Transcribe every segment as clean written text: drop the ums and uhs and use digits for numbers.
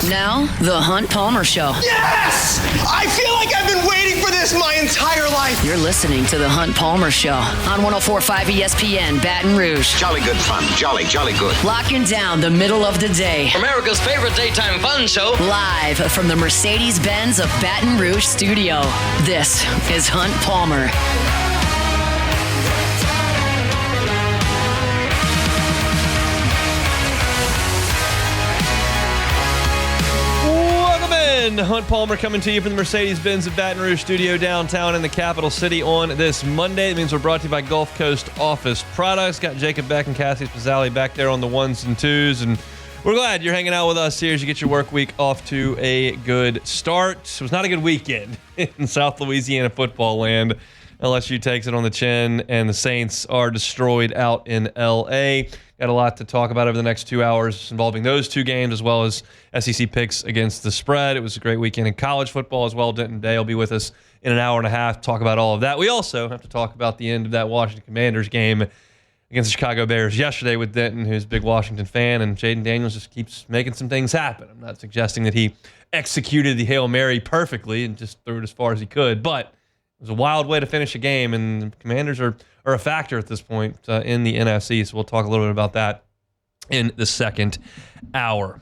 Now, the Hunt Palmer Show. Yes! I feel like I've been waiting for this my entire life. You're listening to the Hunt Palmer Show on 104.5 ESPN Baton Rouge. Jolly good fun. Jolly good. Locking down the middle of the day. America's favorite daytime fun show. Live from the Mercedes-Benz of Baton Rouge studio. This is Hunt Palmer. Hunt Palmer coming to you from the Mercedes-Benz of Baton Rouge studio downtown in the capital city on this Monday. It means we're brought to you by Gulf Coast Office Products. Got Jacob Beck and Cassie Spazzali back there on the ones and twos, and we're glad you're hanging out with us here as you get your work week off to a good start. It was not a good weekend in South Louisiana football land. LSU takes it on the chin, and the Saints are destroyed out in L.A. Got a lot to talk about over the next 2 hours involving those two games, as well as SEC picks against the spread. It was a great weekend in college football as well. Denton Day will be with us in an hour and a half to talk about all of that. We also have to talk about the end of that Washington Commanders game against the Chicago Bears yesterday with Denton, who's a big Washington fan, and Jaden Daniels just keeps making some things happen. I'm not suggesting that he executed the Hail Mary perfectly and just threw it as far as he could, but it was a wild way to finish a game, and the Commanders are a factor at this point in the NFC, so we'll talk a little bit about that in the second hour.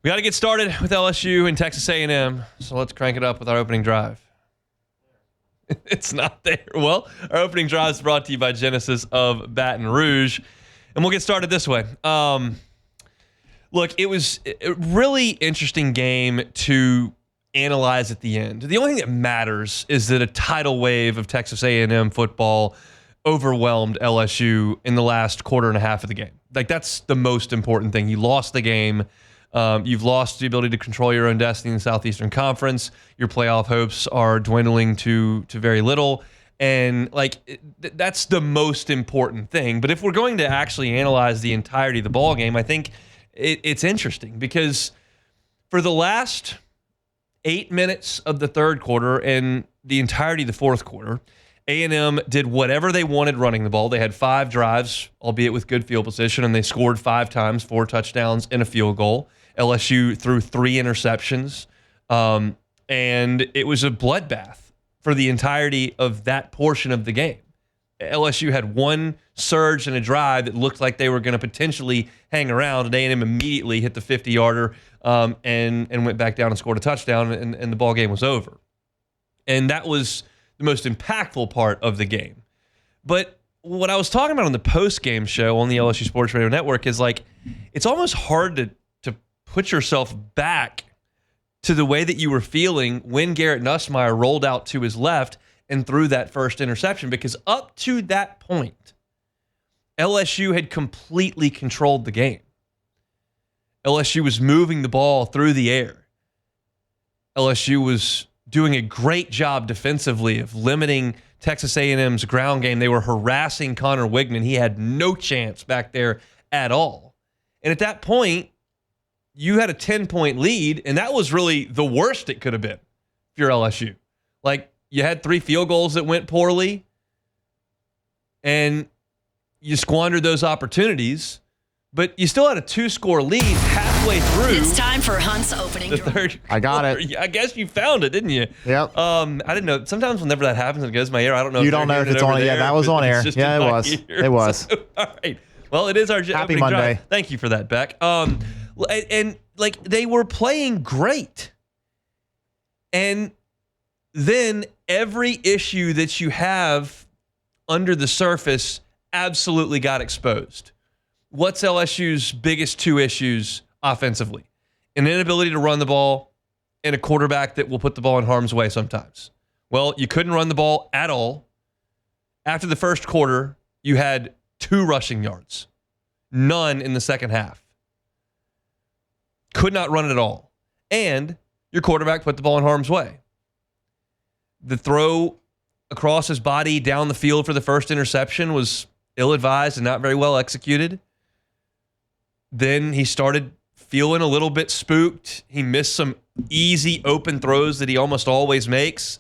We got to get started with LSU and Texas A&M, so let's crank it up with our opening drive. It's not there. Well, our opening drive is brought to you by Genesis of Baton Rouge, and we'll get started this way. Look, it was a really interesting game to analyze at the end. The only thing that matters is that a tidal wave of Texas A&M football overwhelmed LSU in the last quarter and a half of the game. Like, that's the most important thing. You lost the game. You've lost the ability to control your own destiny in the Southeastern Conference. Your playoff hopes are dwindling to very little. And that's the most important thing. But if we're going to actually analyze the entirety of the ball game, I think it's interesting because for the last 8 minutes of the third quarter and the entirety of the fourth quarter, A&M did whatever they wanted running the ball. They had 5 drives, albeit with good field position, and they scored 5 times, 4 touchdowns, and a field goal. LSU threw 3 interceptions, and it was a bloodbath for the entirety of that portion of the game. LSU had one surge and a drive that looked like they were going to potentially hang around, and A&M immediately hit the 50-yarder and went back down and scored a touchdown, and the ball game was over. And that was the most impactful part of the game. But what I was talking about on the post-game show on the LSU Sports Radio Network is it's almost hard to put yourself back to the way that you were feeling when Garrett Nussmeier rolled out to his left and threw that first interception, because up to that point, LSU had completely controlled the game. LSU was moving the ball through the air. LSU was doing a great job defensively of limiting Texas A&M's ground game. They were harassing Connor Wigman. He had no chance back there at all. And at that point, you had a 10-point lead, and that was really the worst it could have been if you're LSU. You had 3 field goals that went poorly, and you squandered those opportunities, but you still had a 2-score lead halfway through. It's time for Hunt's opening drive. Third I got quarter. it. I guess you found it, didn't you? Yep. I didn't know. Sometimes whenever that happens and it goes in my ear, I don't know. You don't know if it's on. Yeah, that was on air. Yeah, it was. It was. So, all right. Well, it is our Happy opening Monday. drive. Thank you for that, Beck. And they were playing great. And then every issue that you have under the surface absolutely got exposed. What's LSU's biggest 2 issues offensively? An inability to run the ball and a quarterback that will put the ball in harm's way sometimes. Well, you couldn't run the ball at all. After the first quarter, you had 2 rushing yards. None in the second half. Could not run it at all. And your quarterback put the ball in harm's way. The throw across his body down the field for the first interception was ill-advised and not very well executed. Then he started feeling a little bit spooked. He missed some easy open throws that he almost always makes.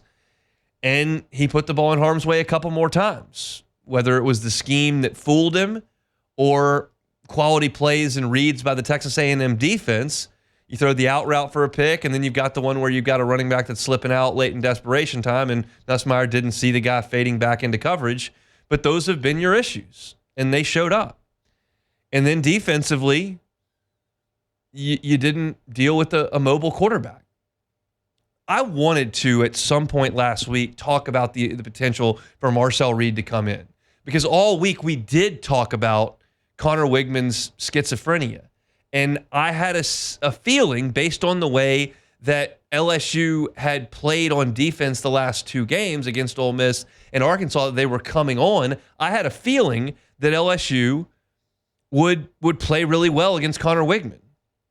And he put the ball in harm's way a couple more times, whether it was the scheme that fooled him or quality plays and reads by the Texas A&M defense. You throw the out route for a pick, and then you've got the one where you've got a running back that's slipping out late in desperation time, and Nussmeier didn't see the guy fading back into coverage. But those have been your issues, and they showed up. And then defensively, you didn't deal with a mobile quarterback. I wanted to, at some point last week, talk about the potential for Marcel Reed to come in. Because all week we did talk about Connor Wigman's schizophrenia. And I had a feeling, based on the way that LSU had played on defense the last 2 games against Ole Miss and Arkansas, that they were coming on. I had a feeling that LSU would play really well against Connor Wigman.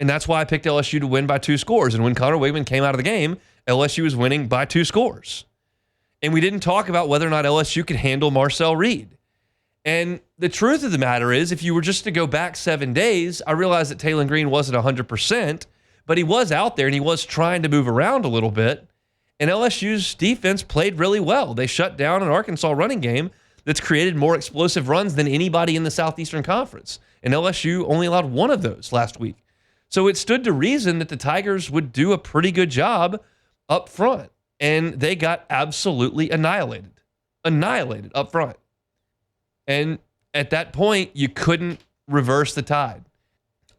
And that's why I picked LSU to win by 2 scores. And when Connor Wigman came out of the game, LSU was winning by 2 scores. And we didn't talk about whether or not LSU could handle Marcel Reed. And the truth of the matter is, if you were just to go back 7 days, I realized that Taylor Green wasn't 100%, but he was out there and he was trying to move around a little bit. And LSU's defense played really well. They shut down an Arkansas running game that's created more explosive runs than anybody in the Southeastern Conference. And LSU only allowed 1 of those last week. So it stood to reason that the Tigers would do a pretty good job up front. And they got absolutely annihilated up front. And at that point, you couldn't reverse the tide.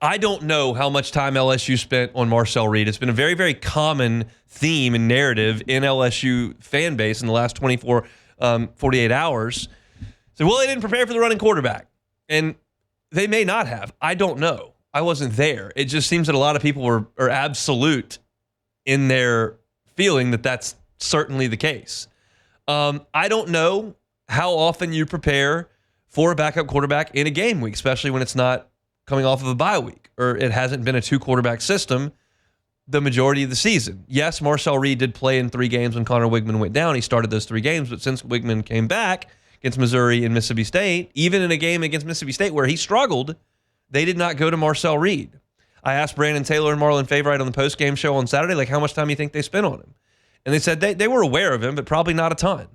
I don't know how much time LSU spent on Marcel Reed. It's been a very, very common theme and narrative in LSU fan base in the last 48 hours. So, well, they didn't prepare for the running quarterback. And they may not have. I don't know. I wasn't there. It just seems that a lot of people are absolute in their feeling that that's certainly the case. I don't know how often you prepare for a backup quarterback in a game week, especially when it's not coming off of a bye week or it hasn't been a 2-quarterback system the majority of the season. Yes, Marcel Reed did play in 3 games when Connor Wigman went down. He started those 3 games, but since Wigman came back against Missouri and Mississippi State, even in a game against Mississippi State where he struggled, they did not go to Marcel Reed. I asked Brandon Taylor and Marlon Favorite on the post-game show on Saturday, like, how much time do you think they spent on him? And they said they were aware of him, but probably not a ton.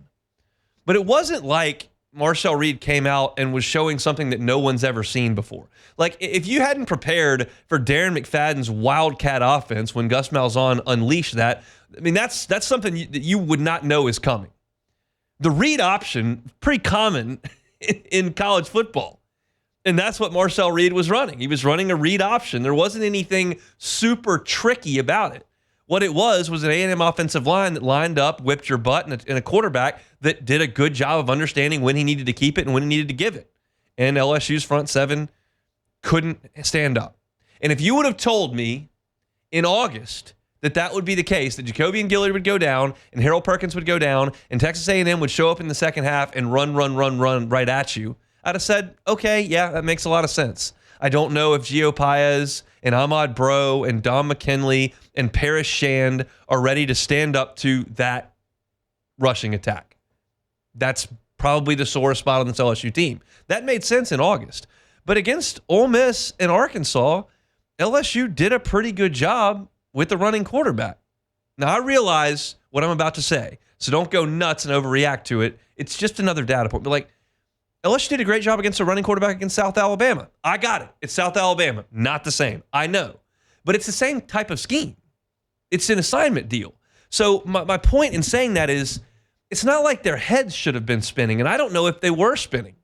But it wasn't like Marcel Reed came out and was showing something that no one's ever seen before. Like, if you hadn't prepared for Darren McFadden's Wildcat offense when Gus Malzahn unleashed that, I mean, that's something that you would not know is coming. The read option, pretty common in college football. And that's what Marcel Reed was running. He was running a read option. There wasn't anything super tricky about it. What it was an A&M offensive line that lined up, whipped your butt, and a quarterback that did a good job of understanding when he needed to keep it and when he needed to give it. And LSU's front 7 couldn't stand up. And if you would have told me in August that would be the case, that Jacoby and Gillard would go down and Harold Perkins would go down and Texas A&M would show up in the second half and run right at you, I'd have said, okay, yeah, that makes a lot of sense. I don't know if Gio Paez and Ahmad Bro and Don McKinley and Paris Shand are ready to stand up to that rushing attack. That's probably the sore spot on this LSU team. That made sense in August. But against Ole Miss and Arkansas, LSU did a pretty good job with the running quarterback. Now, I realize what I'm about to say, so don't go nuts and overreact to it. It's just another data point. But like, LSU did a great job against a running quarterback against South Alabama. I got it. It's South Alabama. Not the same. I know. But it's the same type of scheme. It's an assignment deal. So my point in saying that is, it's not like their heads should have been spinning, and I don't know if they were spinning.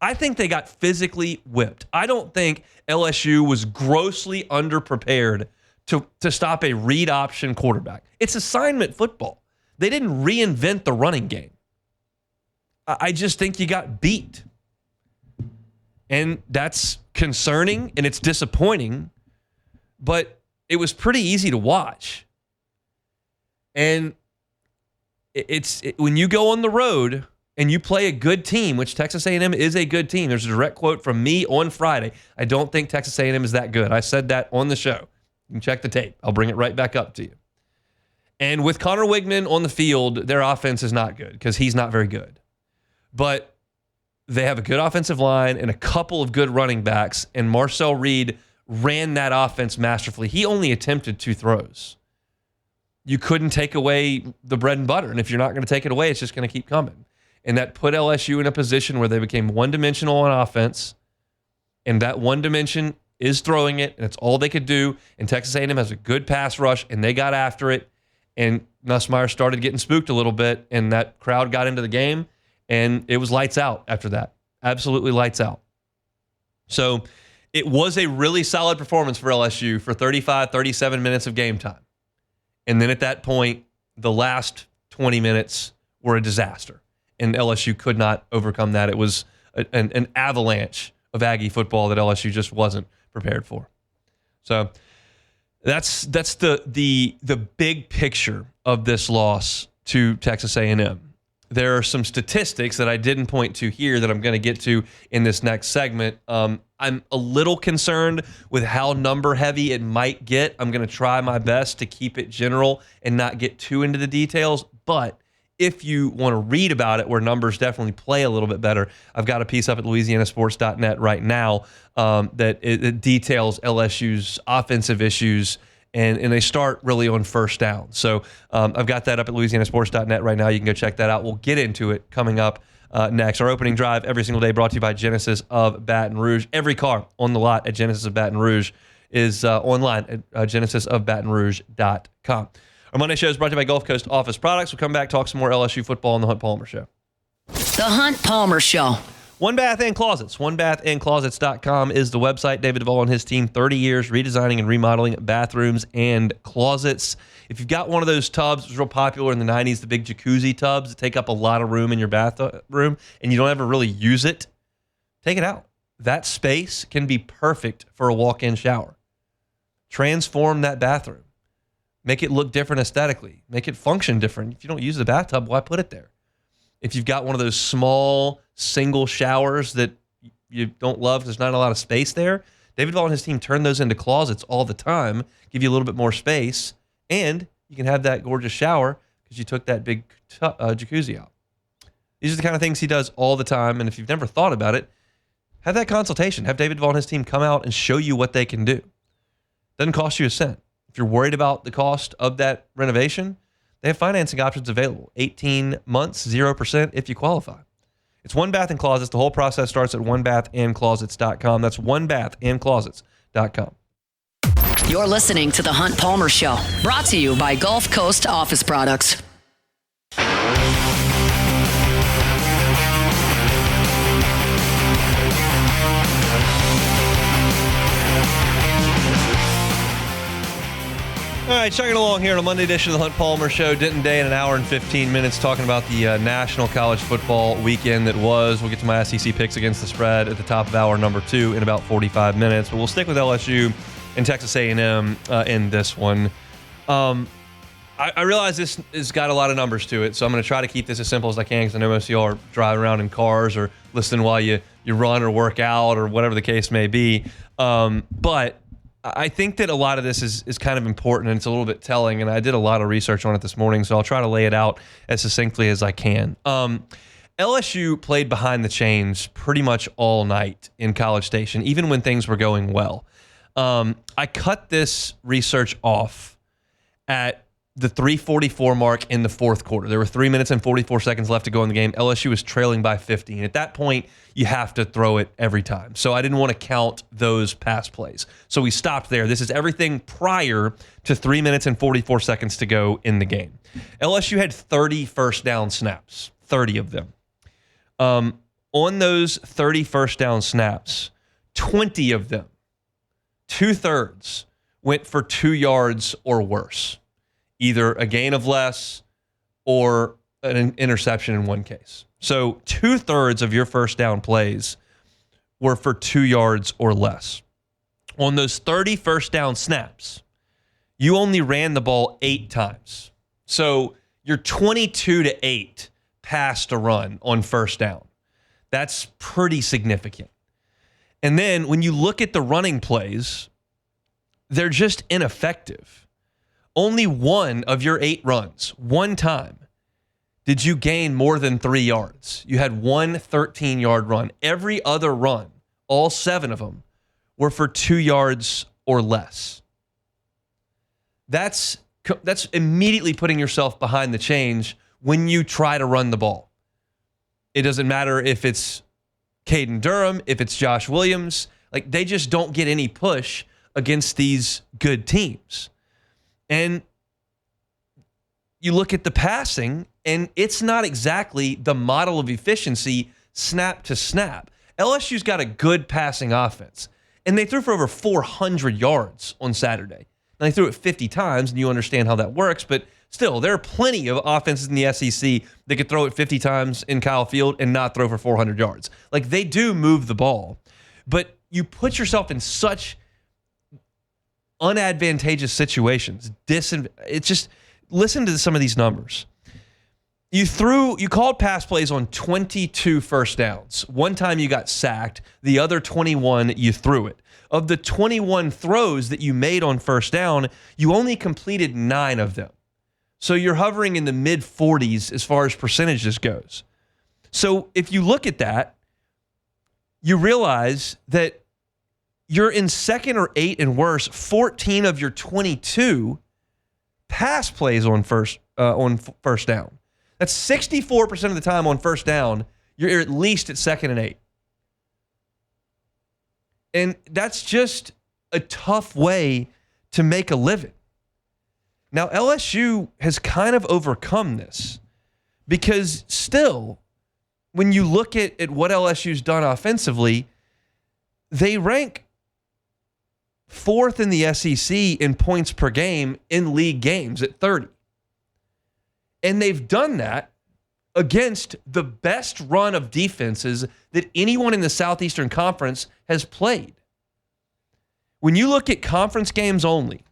I think they got physically whipped. I don't think LSU was grossly underprepared to stop a read option quarterback. It's assignment football. They didn't reinvent the running game. I just think you got beat. And that's concerning and it's disappointing, but it was pretty easy to watch. And when you go on the road and you play a good team, which Texas A&M is a good team. There's a direct quote from me on Friday. I don't think Texas A&M is that good. I said that on the show. You can check the tape. I'll bring it right back up to you. And with Connor Wigman on the field, their offense is not good because he's not very good. But they have a good offensive line and a couple of good running backs, and Marcel Reed ran that offense masterfully. He only attempted 2 throws. You couldn't take away the bread and butter, and if you're not going to take it away, it's just going to keep coming. And that put LSU in a position where they became one-dimensional on offense, and that one dimension is throwing it, and it's all they could do. And Texas A&M has a good pass rush, and they got after it. And Nussmeier started getting spooked a little bit, and that crowd got into the game, and it was lights out after that. Absolutely lights out. So it was a really solid performance for LSU for 35, 37 minutes of game time. And then at that point, the last 20 minutes were a disaster, and LSU could not overcome that. It was an avalanche of Aggie football that LSU just wasn't prepared for. So that's the big picture of this loss to Texas A&M. There are some statistics that I didn't point to here that I'm going to get to in this next segment. I'm a little concerned with how number heavy it might get. I'm going to try my best to keep it general and not get too into the details. But if you want to read about it where numbers definitely play a little bit better, I've got a piece up at louisianasports.net right now that it details LSU's offensive issues, and they start really on first down. So I've got that up at louisianasports.net right now. You can go check that out. We'll get into it coming up next. Our opening drive every single day brought to you by Genesis of Baton Rouge. Every car on the lot at Genesis of Baton Rouge is online at genesisofbatonrouge.com. Our Monday show is brought to you by Gulf Coast Office Products. We'll come back, talk some more LSU football on the Hunt Palmer Show. The Hunt Palmer Show. One Bath and Closets. OneBathAndClosets.com is the website. David Duvall and his team, 30 years redesigning and remodeling bathrooms and closets. If you've got one of those tubs, it was real popular in the 90s, the big jacuzzi tubs that take up a lot of room in your bathroom, and you don't ever really use it, take it out. That space can be perfect for a walk-in shower. Transform that bathroom. Make it look different aesthetically. Make it function different. If you don't use the bathtub, why put it there? If you've got one of those small single showers that you don't love, there's not a lot of space there, David Duvall and his team turn those into closets all the time, give you a little bit more space, and you can have that gorgeous shower because you took that big jacuzzi out. These are the kind of things he does all the time, and if you've never thought about it, have that consultation. Have David Duvall and his team come out and show you what they can do. Doesn't cost you a cent. If you're worried about the cost of that renovation, they have financing options available. 18 months, 0% if you qualify. It's One Bath and Closets. The whole process starts at onebathandclosets.com. That's onebathandclosets.com. You're listening to The Hunt Palmer Show, brought to you by Gulf Coast Office Products. All right, chugging along here on a Monday edition of the Hunt Palmer Show. Denton Day in an hour and 15 minutes talking about the National College Football weekend that was. We'll get to my SEC picks against the spread at the top of hour number 2 in about 45 minutes. But we'll stick with LSU and Texas A&M in this one. I realize this has got a lot of numbers to it, so I'm going to try to keep this as simple as I can because I know most of y'all are driving around in cars or listening while you run or work out or whatever the case may be. But I think that a lot of this is kind of important and it's a little bit telling, and I did a lot of research on it this morning, so I'll try to lay it out as succinctly as I can. LSU played behind the chains pretty much all night in College Station, even when things were going well. I cut this research off at the 3:44 mark in the fourth quarter. There were 3 minutes and 44 seconds left to go in the game. LSU was trailing by 50. And at that point, you have to throw it every time. So I didn't want to count those pass plays. So we stopped there. This is everything prior to 3 minutes and 44 seconds to go in the game. LSU had 30 first down snaps, 30 of them. On those 30 first down snaps, 20 of them, 2/3, went for 2 yards or worse. Either a gain of less or an interception in one case. So 2/3 of your first down plays were for 2 yards or less. On those 30 first down snaps, you only ran the ball 8 times. So you're 22-8 pass to run on first down. That's pretty significant. And then when you look at the running plays, they're just ineffective. Only one of your 8 runs, one time, did you gain more than 3 yards. You had one 13-yard run. Every other run, all 7 of them, were for 2 yards or less. That's immediately putting yourself behind the change when you try to run the ball. It doesn't matter if it's Caden Durham, if it's Josh Williams. Like, they just don't get any push against these good teams. And you look at the passing, and it's not exactly the model of efficiency snap to snap. LSU's got a good passing offense, and they threw for over 400 yards on Saturday. Now, they threw it 50 times, and you understand how that works, but still, there are plenty of offenses in the SEC that could throw it 50 times in Kyle Field and not throw for 400 yards. Like, they do move the ball, but you put yourself in such unadvantageous situations. It's just, listen to some of these numbers. You called pass plays on 22 first downs. One time you got sacked. The other 21, you threw it. Of the 21 throws that you made on first down, you only completed 9 of them. So you're hovering in the mid-40s as far as percentages goes. So if you look at that, you realize that you're in second or 8 and worse 14 of your 22 pass plays on first down. That's 64% of the time on first down, you're at least at second and 8. And that's just a tough way to make a living. Now, LSU has kind of overcome this because still, when you look at what LSU's done offensively, they rank 4th in the SEC in points per game in league games at 30. And they've done that against the best run of defenses that anyone in the Southeastern Conference has played. When you look at conference games only,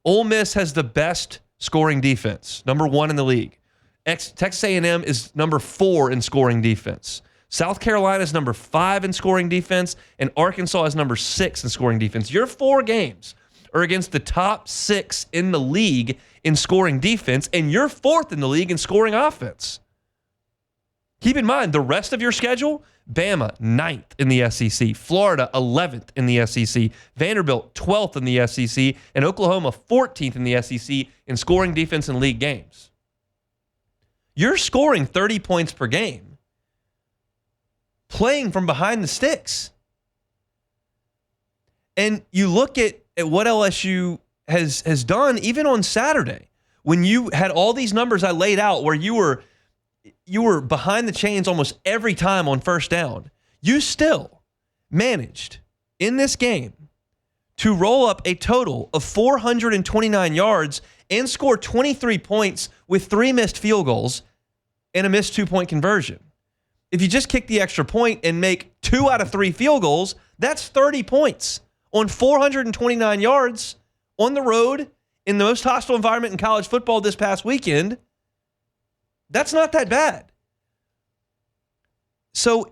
Ole Miss has the best scoring defense, number 1 in the league. Texas A&M is number 4 in scoring defense. South Carolina is number 5 in scoring defense, and Arkansas is number 6 in scoring defense. Your 4 games are against the top 6 in the league in scoring defense, and you're 4th in the league in scoring offense. Keep in mind, the rest of your schedule, Bama, 9th in the SEC, Florida, 11th in the SEC, Vanderbilt, 12th in the SEC, and Oklahoma, 14th in the SEC in scoring defense in league games. You're scoring 30 points per game, playing from behind the sticks. And you look at what LSU has done, even on Saturday, when you had all these numbers I laid out where you were behind the chains almost every time on first down, you still managed in this game to roll up a total of 429 yards and score 23 points with 3 missed field goals and a missed 2-point conversion. If you just kick the extra point and make 2 out of 3 field goals, that's 30 points on 429 yards on the road in the most hostile environment in college football this past weekend. That's not that bad. So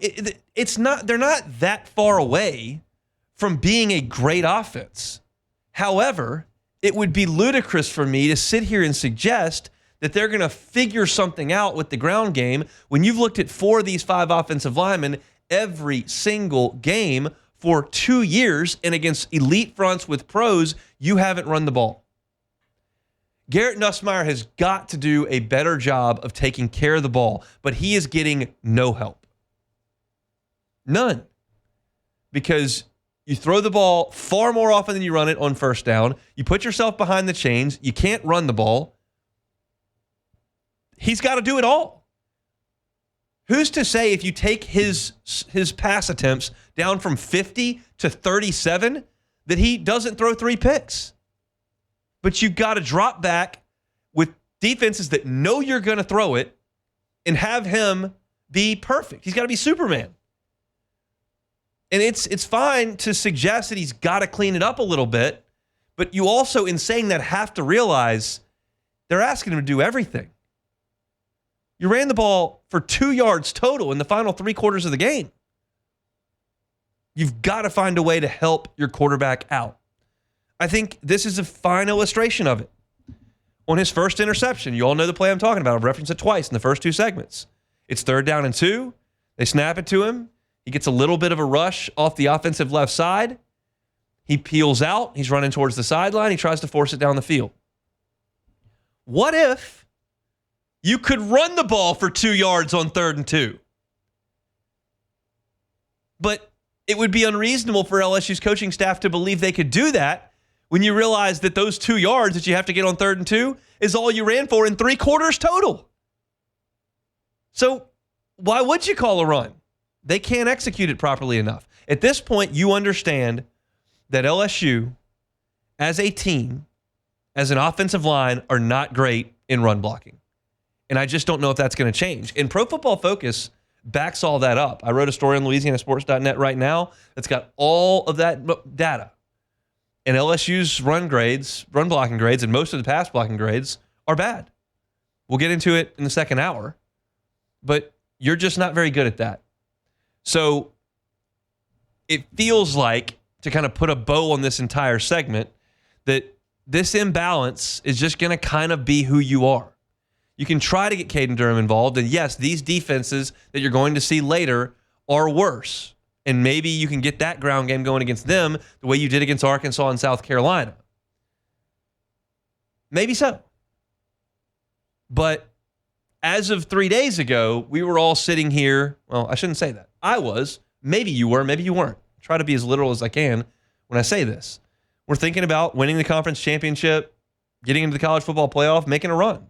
they're not that far away from being a great offense. However, it would be ludicrous for me to sit here and suggest that they're going to figure something out with the ground game when you've looked at 4 of these 5 offensive linemen every single game for 2 years, and against elite fronts with pros, you haven't run the ball. Garrett Nussmeier has got to do a better job of taking care of the ball, but he is getting no help. None. Because you throw the ball far more often than you run it on first down. You put yourself behind the chains. You can't run the ball. He's got to do it all. Who's to say if you take his pass attempts down from 50 to 37 that he doesn't throw 3 picks? But you've got to drop back with defenses that know you're going to throw it and have him be perfect. He's got to be Superman. And it's fine to suggest that he's got to clean it up a little bit, but you also, in saying that, have to realize they're asking him to do everything. You ran the ball for 2 yards total in the final 3 quarters of the game. You've got to find a way to help your quarterback out. I think this is a fine illustration of it. On his first interception, you all know the play I'm talking about. I've referenced it twice in the first 2 segments. It's 3rd down and 2. They snap it to him. He gets a little bit of a rush off the offensive left side. He peels out. He's running towards the sideline. He tries to force it down the field. What if you could run the ball for 2 yards on 3rd and 2? But it would be unreasonable for LSU's coaching staff to believe they could do that when you realize that those 2 yards that you have to get on 3rd and 2 is all you ran for in 3 quarters total. So why would you call a run? They can't execute it properly enough. At this point, you understand that LSU, as a team, as an offensive line, are not great in run blocking. And I just don't know if that's going to change. And Pro Football Focus backs all that up. I wrote a story on LouisianaSports.net right now that's got all of that data. And LSU's run blocking grades, and most of the pass blocking grades are bad. We'll get into it in the second hour. But you're just not very good at that. So it feels like, to kind of put a bow on this entire segment, that this imbalance is just going to kind of be who you are. You can try to get Caden Durham involved, and yes, these defenses that you're going to see later are worse. And maybe you can get that ground game going against them the way you did against Arkansas and South Carolina. Maybe so. But as of 3 days ago, we were all sitting here. Well, I shouldn't say that. I was. Maybe you were. Maybe you weren't. Try to be as literal as I can when I say this. We're thinking about winning the conference championship, getting into the college football playoff, making a run.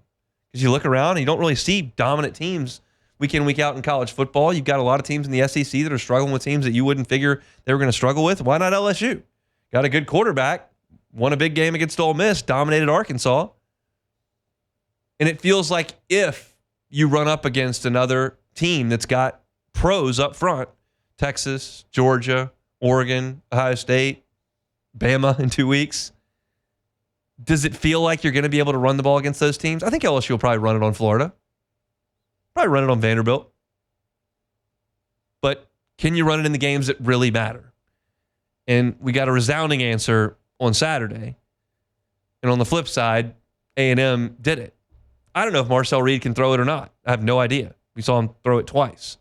Because you look around and you don't really see dominant teams week in, week out in college football. You've got a lot of teams in the SEC that are struggling with teams that you wouldn't figure they were going to struggle with. Why not LSU? Got a good quarterback, won a big game against Ole Miss, dominated Arkansas. And it feels like if you run up against another team that's got pros up front, Texas, Georgia, Oregon, Ohio State, Bama in 2 weeks, does it feel like you're going to be able to run the ball against those teams? I think LSU will probably run it on Florida. Probably run it on Vanderbilt. But can you run it in the games that really matter? And we got a resounding answer on Saturday. And on the flip side, A&M did it. I don't know if Marcel Reed can throw it or not. I have no idea. We saw him throw it twice.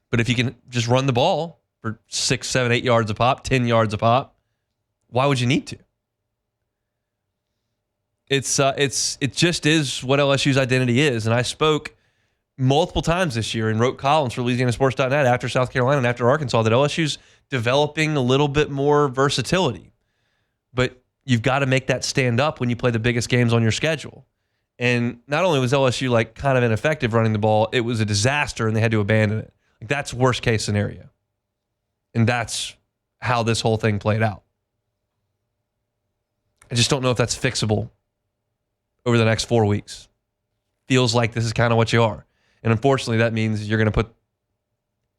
But if you can just run the ball for 6, 7, 8 yards a pop, 10 yards a pop, why would you need to? It just is what LSU's identity is. And I spoke multiple times this year and wrote columns for LouisianaSports.net after South Carolina and after Arkansas that LSU's developing a little bit more versatility. But you've got to make that stand up when you play the biggest games on your schedule. And not only was LSU like kind of ineffective running the ball, it was a disaster and they had to abandon it. Like, that's worst case scenario. And that's how this whole thing played out. I just don't know if that's fixable over the next 4 weeks. Feels like this is kind of what you are. And unfortunately, that means you're going to put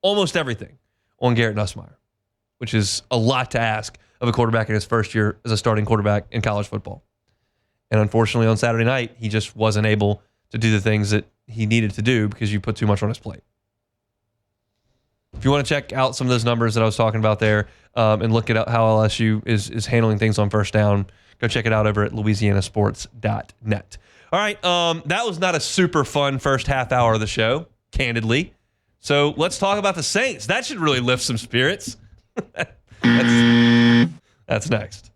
almost everything on Garrett Nussmeier, which is a lot to ask of a quarterback in his first year as a starting quarterback in college football. And unfortunately, on Saturday night, he just wasn't able to do the things that he needed to do because you put too much on his plate. If you want to check out some of those numbers that I was talking about there and look at how LSU is handling things on first down, go check it out over at LouisianaSports.net. All right, that was not a super fun first half hour of the show, candidly. So let's talk about the Saints. That should really lift some spirits. That's next.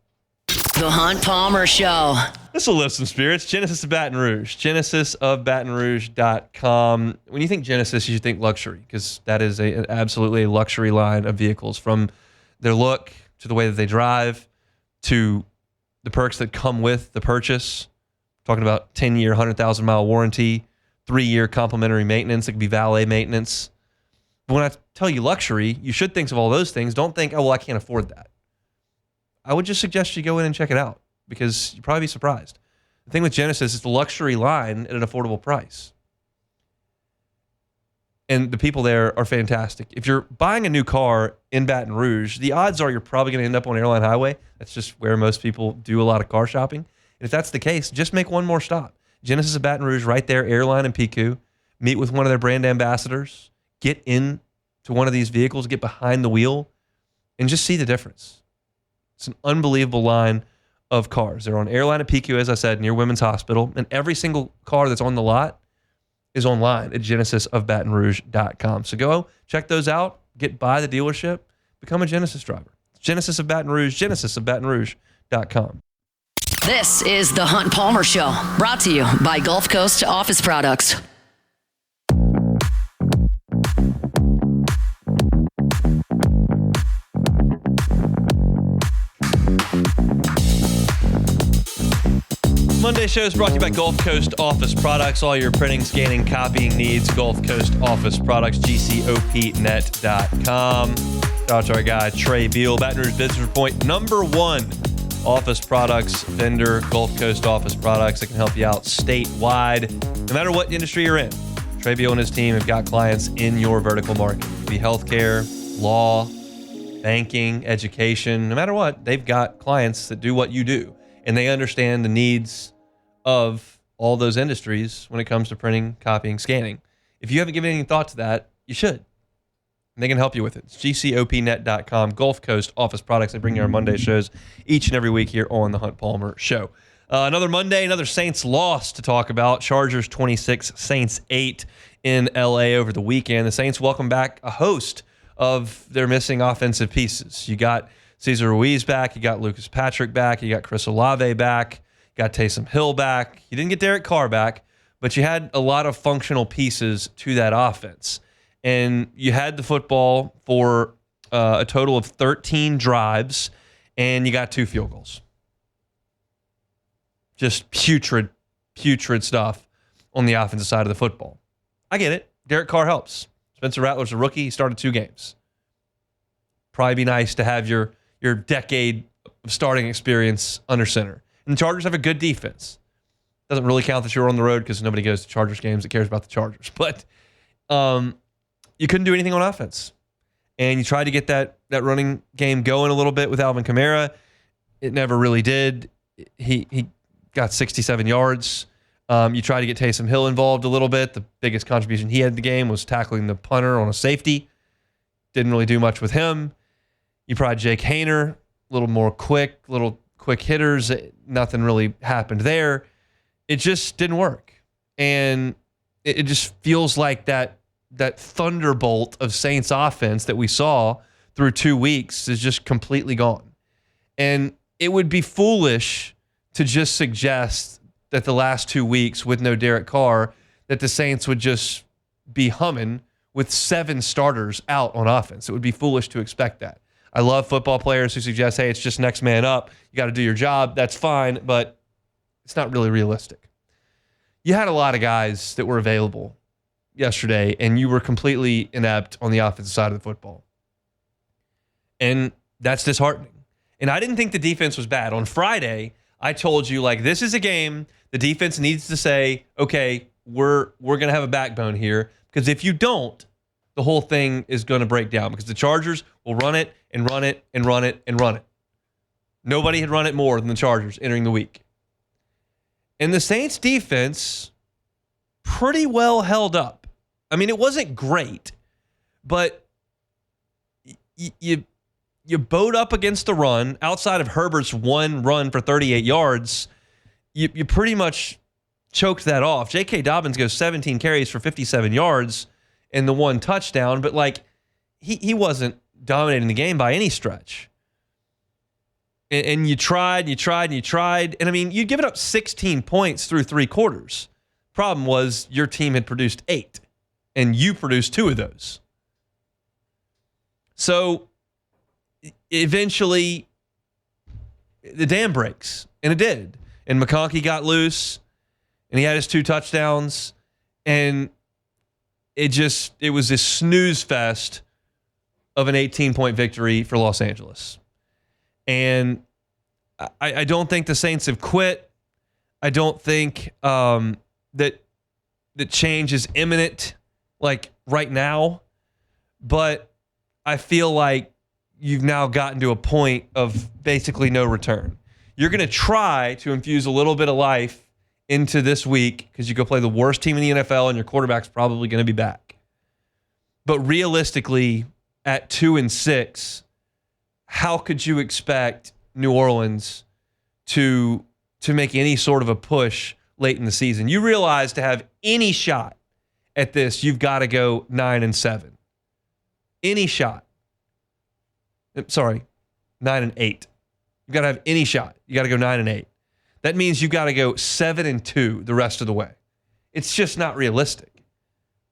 The Hunt Palmer Show. This will lift some spirits. Genesis of Baton Rouge. GenesisofBatonRouge.com. When you think Genesis, you should think luxury, because that is absolutely a luxury line of vehicles, from their look to the way that they drive to the perks that come with the purchase. Talking about 10-year, 100,000-mile warranty, 3-year complimentary maintenance. It could be valet maintenance. But when I tell you luxury, you should think of all those things. Don't think, oh, well, I can't afford that. I would just suggest you go in and check it out, because you'll probably be surprised. The thing with Genesis is the luxury line at an affordable price. And the people there are fantastic. If you're buying a new car in Baton Rouge, the odds are you're probably going to end up on Airline Highway. That's just where most people do a lot of car shopping. And if that's the case, just make one more stop. Genesis of Baton Rouge, right there, Airline and PQ. Meet with one of their brand ambassadors. Get into one of these vehicles, get behind the wheel, and just see the difference. It's an unbelievable line of cars. They're on Airline at PQ, as I said, near Women's Hospital. And every single car that's on the lot is online at GenesisofBatonRouge.com. So go check those out. Get by the dealership. Become a Genesis driver. Genesis of Baton Rouge, GenesisofBatonRouge.com. This is the Hunt Palmer Show, brought to you by Gulf Coast Office Products. Monday show is brought to you by Gulf Coast Office Products. All your printing, scanning, copying needs, Gulf Coast Office Products, GCOPnet.com. Shout out to our guy, Trey Beal, Baton Rouge Business Point, #1 office products vendor, Gulf Coast Office Products that can help you out statewide, no matter what industry you're in. Trey Beal and his team have got clients in your vertical market. It could be healthcare, law, banking, education, no matter what, they've got clients that do what you do. And they understand the needs of all those industries when it comes to printing, copying, scanning. If you haven't given any thought to that, you should. And they can help you with it. It's GCOPnet.com, Gulf Coast Office Products. They bring you our Monday shows each and every week here on the Hunt Palmer Show. Another Monday, another Saints loss to talk about. Chargers 26, Saints 8 in LA over the weekend. The Saints welcome back a host of their missing offensive pieces. You got Cesar Ruiz back. You got Lucas Patrick back. You got Chris Olave back. You got Taysom Hill back. You didn't get Derek Carr back, but you had a lot of functional pieces to that offense. And you had the football for a total of 13 drives, and you got 2 field goals. Just putrid stuff on the offensive side of the football. I get it. Derek Carr helps. Spencer Rattler's a rookie. He started 2 games. Probably be nice to have your decade of starting experience under center. And the Chargers have a good defense. Doesn't really count that you were on the road because nobody goes to Chargers games that cares about the Chargers. But you couldn't do anything on offense. And you tried to get that running game going a little bit with Alvin Kamara. It never really did. He got 67 yards. You tried to get Taysom Hill involved a little bit. The biggest contribution he had in the game was tackling the punter on a safety. Didn't really do much with him. You tried Jake Haener, a little more quick hitters. Nothing really happened there. It just didn't work. And it just feels like that thunderbolt of Saints offense that we saw through 2 weeks is just completely gone. And it would be foolish to just suggest that the last 2 weeks with no Derek Carr, that the Saints would just be humming with 7 starters out on offense. It would be foolish to expect that. I love football players who suggest, hey, it's just next man up. You got to do your job. That's fine, but it's not really realistic. You had a lot of guys that were available yesterday, and you were completely inept on the offensive side of the football. And that's disheartening. And I didn't think the defense was bad. On Friday, I told you, this is a game the defense needs to say, okay, we're going to have a backbone here, because if you don't, the whole thing is going to break down, because the Chargers will run it and run it and run it and run it. Nobody had run it more than the Chargers entering the week. And the Saints defense pretty well held up. I mean, it wasn't great, but you bowed up against the run. Outside of Herbert's one run for 38 yards, you pretty much choked that off. J.K. Dobbins goes 17 carries for 57 yards and the 1 touchdown, but he wasn't dominating the game by any stretch. And you tried. And I mean, you'd given up 16 points through 3 quarters. Problem was your team had produced 8, and you produced 2 of those. So eventually the dam breaks, and it did. And McConkey got loose, and he had his 2 touchdowns, and it was this snooze fest of an 18-point victory for Los Angeles. And I don't think the Saints have quit. I don't think that change is imminent, right now. But I feel like you've now gotten to a point of basically no return. You're going to try to infuse a little bit of life into this week because you go play the worst team in the NFL and your quarterback's probably going to be back. But realistically, at 2-6, how could you expect New Orleans to make any sort of a push late in the season? You realize to have any shot at this, you've got to go 9-7. Any shot. Sorry, 9-8. You've got to have any shot. You got to go 9-8. That means you got to go 7-2 the rest of the way. It's just not realistic.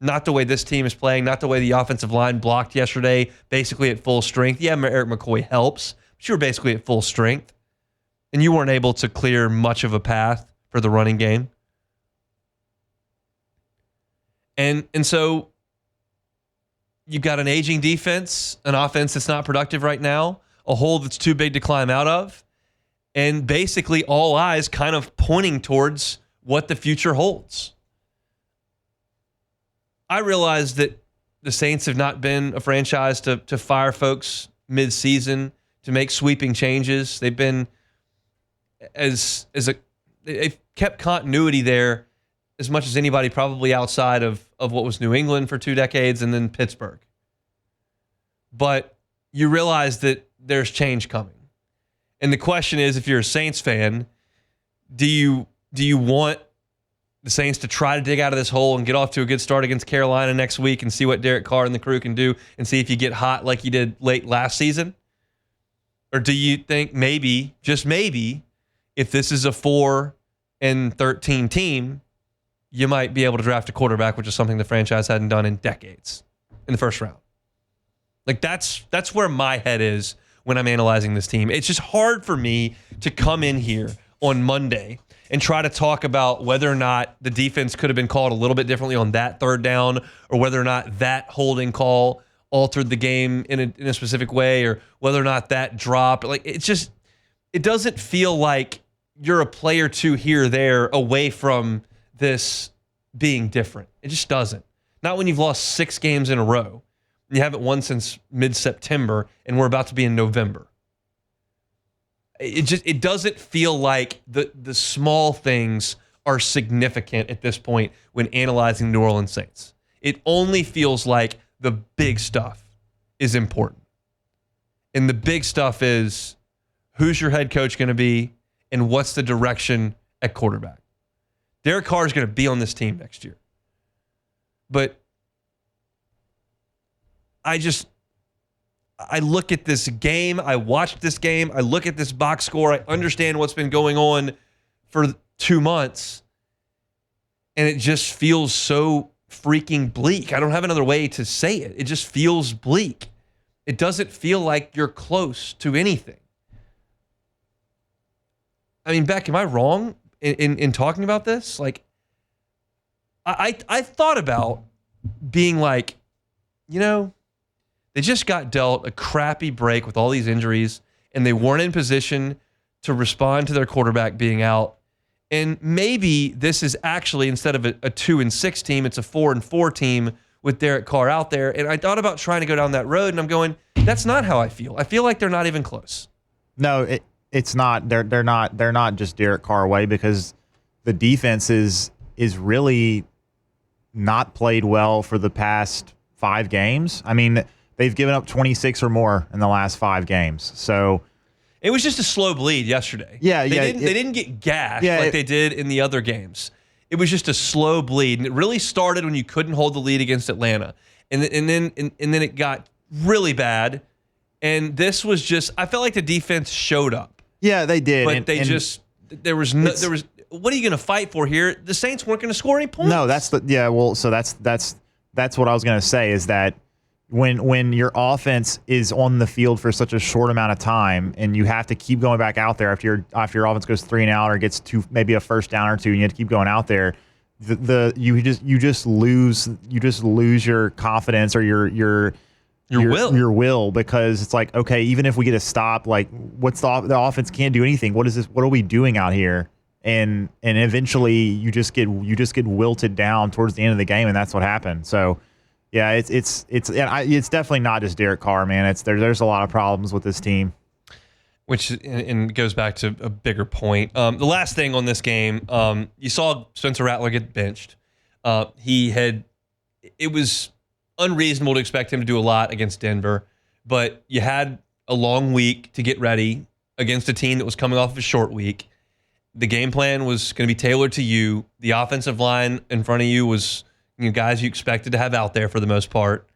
Not the way this team is playing, not the way the offensive line blocked yesterday, basically at full strength. Yeah, Eric McCoy helps, but you were basically at full strength. And you weren't able to clear much of a path for the running game. And so you've got an aging defense, an offense that's not productive right now, a hole that's too big to climb out of, and basically all eyes kind of pointing towards what the future holds. I realize that the Saints have not been a franchise to fire folks mid-season, to make sweeping changes. They've been they've kept continuity there as much as anybody probably outside of what was New England for 2 decades and then Pittsburgh. But you realize that there's change coming. And the question is, if you're a Saints fan, do you want the Saints to try to dig out of this hole and get off to a good start against Carolina next week and see what Derek Carr and the crew can do and see if you get hot like you did late last season? Or do you think maybe, just maybe, if this is a 4-13 team, you might be able to draft a quarterback, which is something the franchise hadn't done in decades, in the first round? Like that's where my head is when I'm analyzing this team. It's just hard for me to come in here on Monday and try to talk about whether or not the defense could have been called a little bit differently on that third down, or whether or not that holding call altered the game in a specific way, or whether or not that dropped. Like, it doesn't feel like you're a play or two here or there away from this being different. It just doesn't. Not when you've lost 6 games in a row. You haven't won since mid-September, and we're about to be in November. It doesn't feel like the small things are significant at this point when analyzing the New Orleans Saints. It only feels like the big stuff is important. And the big stuff is, who's your head coach going to be and what's the direction at quarterback? Derek Carr is going to be on this team next year. But I look at this game, I watched this game, I look at this box score, I understand what's been going on for 2 months, and it just feels so freaking bleak. I don't have another way to say it. It just feels bleak. It doesn't feel like you're close to anything. I mean, Beck, am I wrong in talking about this? Like, I thought about being like, they just got dealt a crappy break with all these injuries, and they weren't in position to respond to their quarterback being out. And maybe this is actually, instead of a 2-6 team, it's a 4-4 team with Derek Carr out there. And I thought about trying to go down that road, and I'm going, that's not how I feel. I feel like they're not even close. No, it's not. They're not just Derek Carr away, because the defense is really not played well for the past 5 games. I mean, they've given up 26 or more in the last 5 games. So it was just a slow bleed yesterday. Yeah, they didn't get gashed like they did in the other games. It was just a slow bleed, and it really started when you couldn't hold the lead against Atlanta, and then it got really bad. And this was just, I felt like the defense showed up. Yeah, they did, but there was. What are you going to fight for here? The Saints weren't going to score any points. No, that's what I was going to say, is that when your offense is on the field for such a short amount of time, and you have to keep going back out there after your offense goes 3 and out, or gets to maybe a first down or 2, and you have to keep going out there, you just lose your confidence, or your will, because it's like, okay, even if we get a stop, like, what's the offense can't do anything. What is this? What are we doing out here? And eventually you just get wilted down towards the end of the game, and that's what happened. So yeah, it's definitely not just Derek Carr, man. There's a lot of problems with this team. Which and goes back to a bigger point. The last thing on this game, you saw Spencer Rattler get benched. It was unreasonable to expect him to do a lot against Denver, but you had a long week to get ready against a team that was coming off of a short week. The game plan was going to be tailored to you. The offensive line in front of you was guys you expected to have out there for the most part.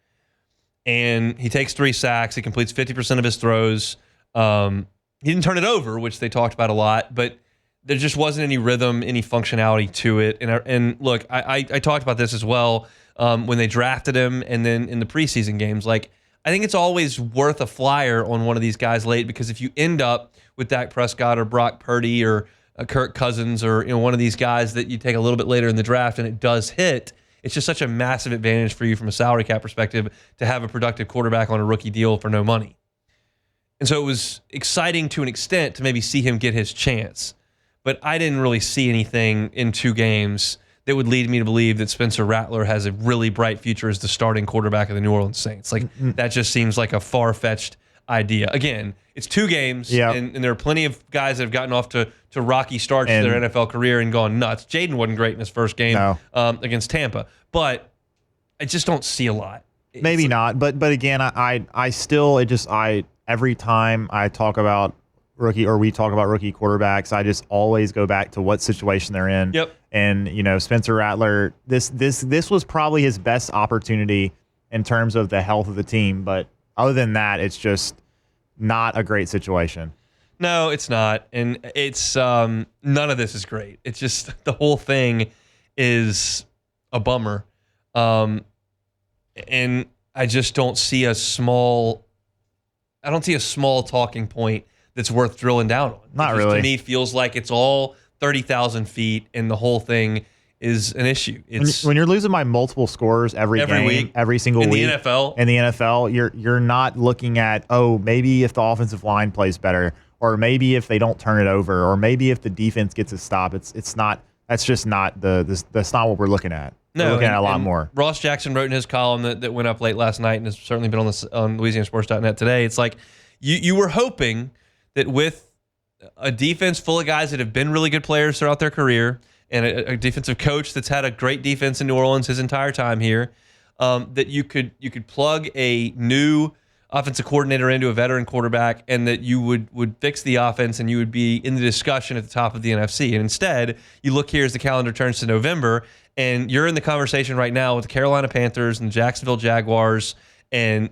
And he takes 3 sacks. He completes 50% of his throws. He didn't turn it over, which they talked about a lot, but there just wasn't any rhythm, any functionality to it. And look, I talked about this as well when they drafted him, and then in the preseason games. Like, I think it's always worth a flyer on one of these guys late, because if you end up with Dak Prescott or Brock Purdy or Kirk Cousins or one of these guys that you take a little bit later in the draft and it does hit, it's just such a massive advantage for you from a salary cap perspective to have a productive quarterback on a rookie deal for no money. And so it was exciting to an extent to maybe see him get his chance. But I didn't really see anything in 2 games that would lead me to believe that Spencer Rattler has a really bright future as the starting quarterback of the New Orleans Saints. Like, that just seems like a far-fetched idea. Again, it's 2 games, and there are plenty of guys that have gotten off to rocky starts to their NFL career and gone nuts. Jaden wasn't great in his first game against Tampa, but I just don't see a lot. Maybe not, but again, I still every time I talk about rookie or we talk about rookie quarterbacks, I just always go back to what situation they're in. Yep. And Spencer Rattler, this was probably his best opportunity in terms of the health of the team, but other than that, it's just not a great situation. No, it's not. And it's none of this is great. It's just the whole thing is a bummer. And I just don't see a small talking point that's worth drilling down on. Not really. To me, feels like it's all 30,000 feet and the whole thing is an issue. It's when you're losing by multiple scores every game, week, every single in week the NFL. In the NFL, you're not looking at, maybe if the offensive line plays better, or maybe if they don't turn it over, or maybe if the defense gets a stop. That's just not that's not what we're looking at. No, we're looking at a lot more. Ross Jackson wrote in his column that went up late last night and has certainly been on LouisianaSports.net today. It's like you were hoping that with a defense full of guys that have been really good players throughout their career and a defensive coach that's had a great defense in New Orleans his entire time here, that you could plug a new offensive coordinator into a veteran quarterback and that you would fix the offense and you would be in the discussion at the top of the NFC. And instead, you look here as the calendar turns to November and you're in the conversation right now with the Carolina Panthers and the Jacksonville Jaguars and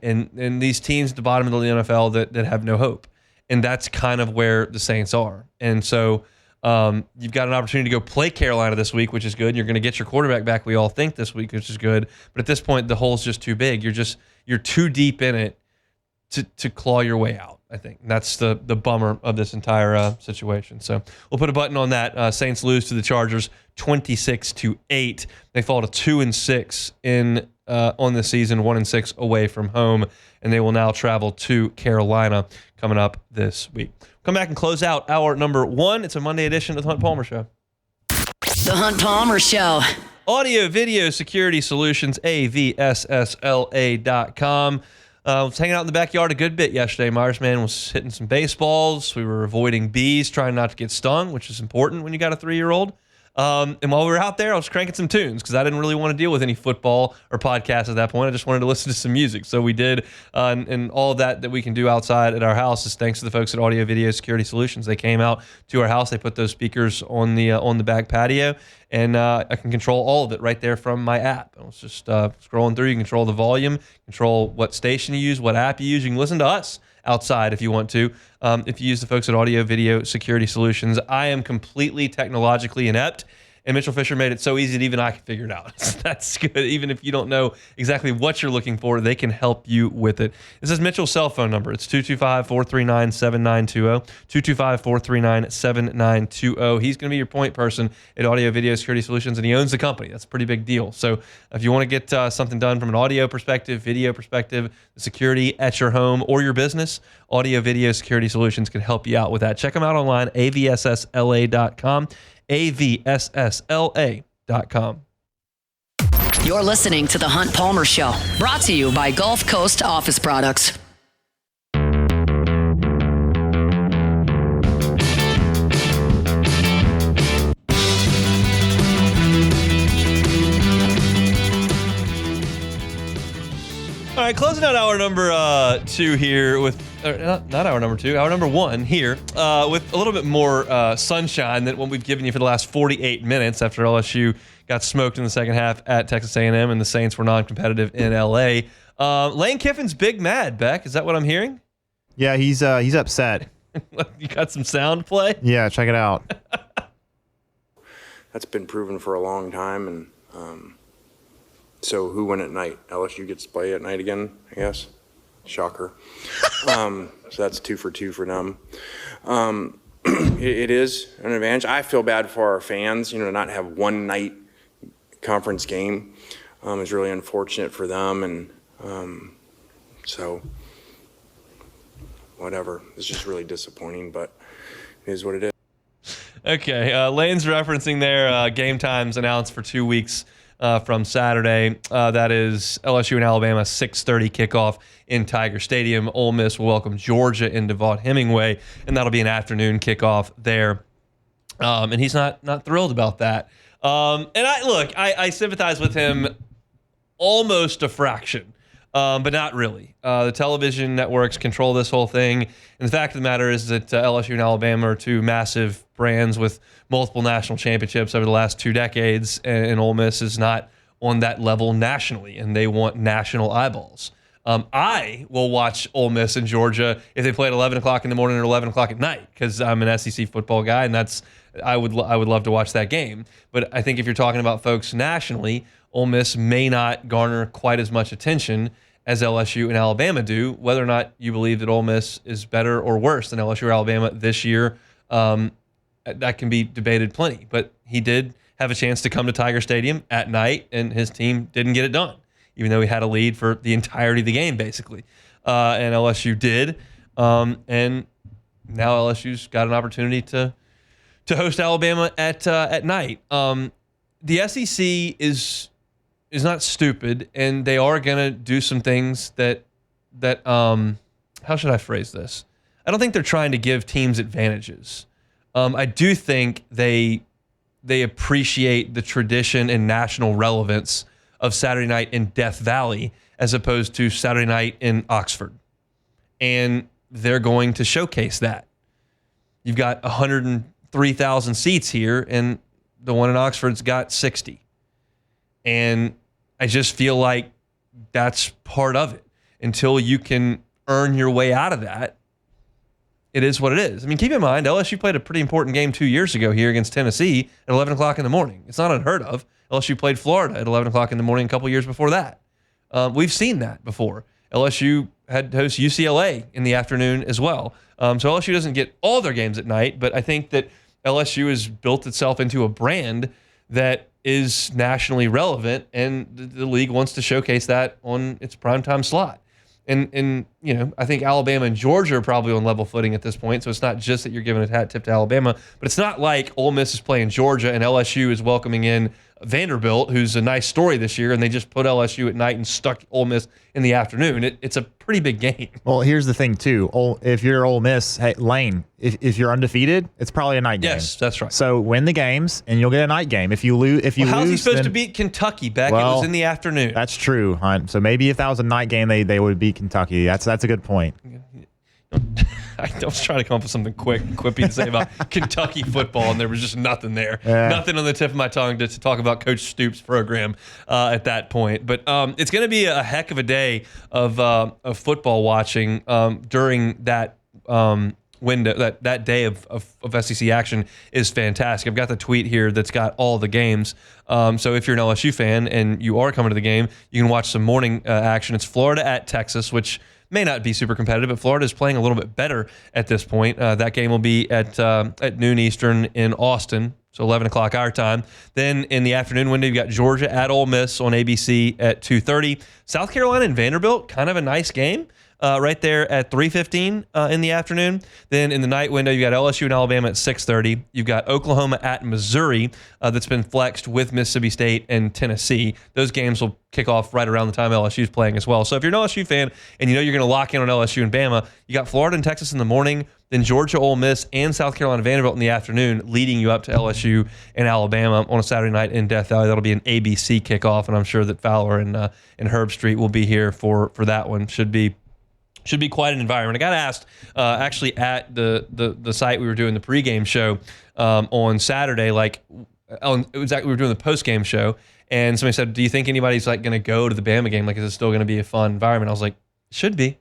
these teams at the bottom of the NFL that have no hope. And that's kind of where the Saints are. And so you've got an opportunity to go play Carolina this week, which is good. You're going to get your quarterback back, we all think, this week, which is good. But at this point, the hole's just too big. You're too deep in it to claw your way out, I think. And that's the bummer of this entire situation. So we'll put a button on that. Saints lose to the Chargers 26-8. They fall to 2-6 on the season, 1-6 away from home, and they will now travel to Carolina coming up this week. Come back and close out hour number 1. It's a Monday edition of the Hunt Palmer Show. The Hunt Palmer Show. Audio Video Security Solutions, avssla.com. I was hanging out in the backyard a good bit yesterday. Myers man was hitting some baseballs. We were avoiding bees, trying not to get stung, which is important when you got a 3-year-old. And while we were out there, I was cranking some tunes because I didn't really want to deal with any football or podcasts at that point. I just wanted to listen to some music. So we did, and all of that we can do outside at our house is thanks to the folks at Audio Video Security Solutions. They came out to our house. They put those speakers on the back patio, and I can control all of it right there from my app. I was just scrolling through. You can control the volume, control what station you use, what app you use. You can listen to us outside if you want to. If you use the folks at Audio Video Security Solutions, I am completely technologically inept, and Mitchell Fisher made it so easy that even I can figure it out. That's good. Even if you don't know exactly what you're looking for, they can help you with it. This is Mitchell's cell phone number. It's 225-439-7920, 225-439-7920. He's going to be your point person at Audio Video Security Solutions, and he owns the company. That's a pretty big deal. So if you want to get something done from an audio perspective, video perspective, security at your home or your business, Audio Video Security Solutions can help you out with that. Check them out online, avssla.com. avssla.com. You're listening to The Hunt Palmer Show, brought to you by Gulf Coast Office Products. All right, closing out hour number 2 here with, not hour number 2, hour number 1 here with a little bit more sunshine than what we've given you for the last 48 minutes after LSU got smoked in the second half at Texas A&M and the Saints were non-competitive in L.A. Lane Kiffin's big mad, Beck. Is that what I'm hearing? Yeah, he's upset. You got some sound play? Yeah, check it out. That's been proven for a long time, and so who won at night? LSU gets to play at night again, I guess. Shocker. So that's 2 for 2 for them. it is an advantage. I feel bad for our fans, to not have one night conference game is really unfortunate for them. And so whatever, it's just really disappointing, but it is what it is. Okay, Lane's referencing their game times announced for 2 weeks from Saturday. That is LSU and Alabama, 6:30 kickoff in Tiger Stadium. Ole Miss will welcome Georgia into Vaught-Hemingway, and that'll be an afternoon kickoff there. And he's not thrilled about that. And I sympathize with him almost a fraction. But not really. The television networks control this whole thing. And the fact of the matter is that LSU and Alabama are two massive brands with multiple national championships over the last 2 decades, and Ole Miss is not on that level nationally, and they want national eyeballs. I will watch Ole Miss and Georgia if they play at 11 o'clock in the morning or 11 o'clock at night, because I'm an SEC football guy, and I would love to watch that game. But I think if you're talking about folks nationally, Ole Miss may not garner quite as much attention as LSU and Alabama do. Whether or not you believe that Ole Miss is better or worse than LSU or Alabama this year, that can be debated plenty. But he did have a chance to come to Tiger Stadium at night, and his team didn't get it done, even though he had a lead for the entirety of the game, basically. And LSU did. And now LSU's got an opportunity to host Alabama at night. The SEC is not stupid, and they are going to do some things that how should I phrase this? I don't think they're trying to give teams advantages. I do think they appreciate the tradition and national relevance of Saturday night in Death Valley as opposed to Saturday night in Oxford. And they're going to showcase that. You've got 103,000 seats here, and the one in Oxford's got 60. And I just feel like that's part of it. Until you can earn your way out of that, it is what it is. I mean, keep in mind, LSU played a pretty important game 2 years ago here against Tennessee at 11 o'clock in the morning. It's not unheard of. LSU played Florida at 11 o'clock in the morning a couple years before that. We've seen that before. LSU had to host UCLA in the afternoon as well. So LSU doesn't get all their games at night, but I think that LSU has built itself into a brand that is nationally relevant, and the league wants to showcase that on its primetime slot. And I think Alabama and Georgia are probably on level footing at this point, so it's not just that you're giving a hat tip to Alabama, but it's not like Ole Miss is playing Georgia and LSU is welcoming in Vanderbilt, who's a nice story this year, and they just put LSU at night and stuck Ole Miss in the afternoon. It's a pretty big game. Well, here's the thing, too. If you're Ole Miss, hey, Lane, if you're undefeated, it's probably a night game. Yes, that's right. So win the games, and you'll get a night game. If you lose, how's he supposed to beat Kentucky, Beck? It was in the afternoon. That's true, Hunt. So maybe if that was a night game, they would beat Kentucky. That's a good point. I was trying to come up with something quippy to say about Kentucky football, and there was just nothing there. Yeah. Nothing on the tip of my tongue to talk about Coach Stoops' program at that point. But it's going to be a heck of a day of football watching during that window. That day of SEC action is fantastic. I've got the tweet here that's got all the games. So if you're an LSU fan and you are coming to the game, you can watch some morning action. It's Florida at Texas, which may not be super competitive, but Florida is playing a little bit better at this point. That game will be at noon Eastern in Austin, so 11 o'clock our time. Then in the afternoon window, you've got Georgia at Ole Miss on ABC at 2:30. South Carolina and Vanderbilt, kind of a nice game. Right there at 3:15 in the afternoon. Then in the night window, you got LSU and Alabama at 6:30. You've got Oklahoma at Missouri that's been flexed with Mississippi State and Tennessee. Those games will kick off right around the time LSU is playing as well. So if you're an LSU fan and you know you're going to lock in on LSU and Bama, you got Florida and Texas in the morning, then Georgia, Ole Miss, and South Carolina Vanderbilt in the afternoon, leading you up to LSU and Alabama on a Saturday night in Death Valley. That'll be an ABC kickoff, and I'm sure that Fowler and Herb Street will be here for that one. Should be quite an environment. I got asked actually at the site we were doing the pregame show on Saturday, we were doing the postgame show, and somebody said, "Do you think anybody's going to go to the Bama game? Is it still going to be a fun environment?" I was like, "Should be.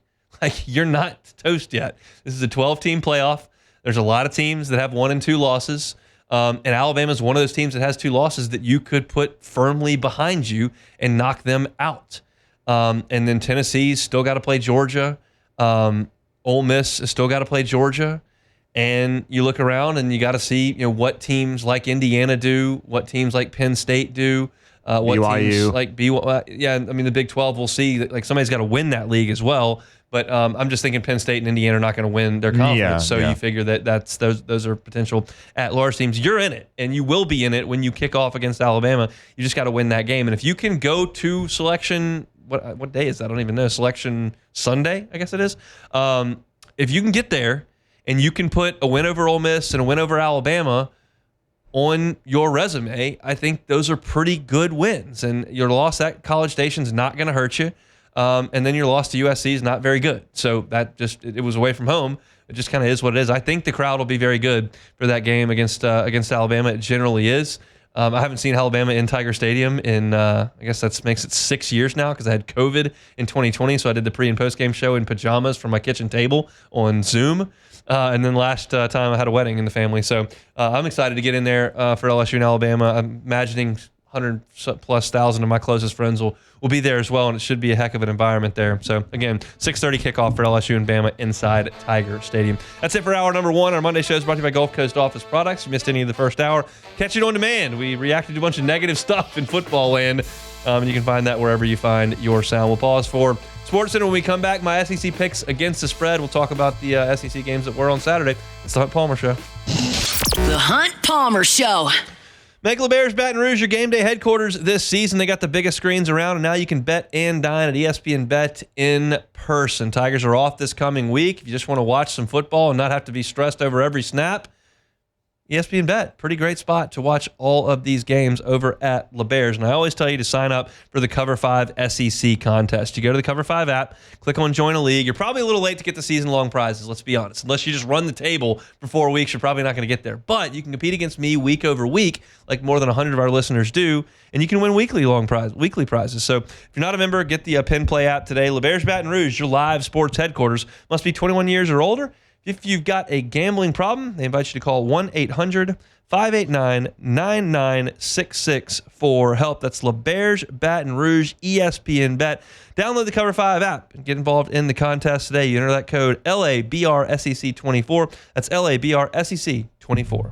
You're not toast yet. This is a 12-team playoff. There's a lot of teams that have 1 and 2 losses, and Alabama is one of those teams that has 2 losses that you could put firmly behind you and knock them out. And then Tennessee's still got to play Georgia." Ole Miss has still got to play Georgia, And you look around and you got to see, what teams like Indiana do, what teams like Penn State do, what BYU. teams like BYU. Yeah, I mean, the Big 12, we'll see. Like, somebody's got to win that league as well. But I'm just thinking Penn State and Indiana are not going to win their conference. You figure that's those are potential at-large teams. You're in it, and you will be in it when you kick off against Alabama. You just got to win that game. And if you can go to Selection, what day is that? I don't even know. Selection Sunday, I guess it is. If you can get there and you can put a win over Ole Miss and a win over Alabama on your resume, I think those are pretty good wins. And your loss at College Station is not going to hurt you. And then your loss to USC is not very good. So that it was away from home. It just kind of is what it is. I think the crowd will be very good for that game against Alabama. It generally is. I haven't seen Alabama in Tiger Stadium in, I guess that makes it 6 years now because I had COVID in 2020. So I did the pre and post game show in pajamas from my kitchen table on Zoom. And then last time I had a wedding in the family. So I'm excited to get in there for LSU and Alabama. I'm imagining 100,000+ of my closest friends will be there as well, and it should be a heck of an environment there. So again, 6:30 kickoff for LSU and Bama inside Tiger Stadium. That's it for hour number 1. Our Monday show is brought to you by Gulf Coast Office Products. If you missed any of the first hour, catch it on demand. We reacted to a bunch of negative stuff in football land, and you can find that wherever you find your sound. We'll pause for Sports Center. When we come back, my SEC picks against the spread. We'll talk about the SEC games that were on Saturday. It's the Hunt Palmer Show. The Hunt Palmer Show. Make LeBair's Baton Rouge your game day headquarters this season. They got the biggest screens around, and now you can bet and dine at ESPN Bet in person. Tigers are off this coming week. If you just want to watch some football and not have to be stressed over every snap, ESPN Bet, pretty great spot to watch all of these games over at LeBair's. And I always tell you to sign up for the Cover 5 SEC contest. You go to the Cover 5 app, click on Join a League. You're probably a little late to get the season-long prizes, let's be honest. Unless you just run the table for 4 weeks, you're probably not going to get there. But you can compete against me week over week, like more than 100 of our listeners do, and you can win weekly prizes. So if you're not a member, get the Pin Play app today. LeBair's Baton Rouge, your live sports headquarters. Must be 21 years or older. If you've got a gambling problem, they invite you to call 1-800-589-9966 for help. That's LeBair's Baton Rouge, ESPN Bet. Download the Cover 5 app and get involved in the contest today. You enter that code LABRSEC24. That's LABRSEC24.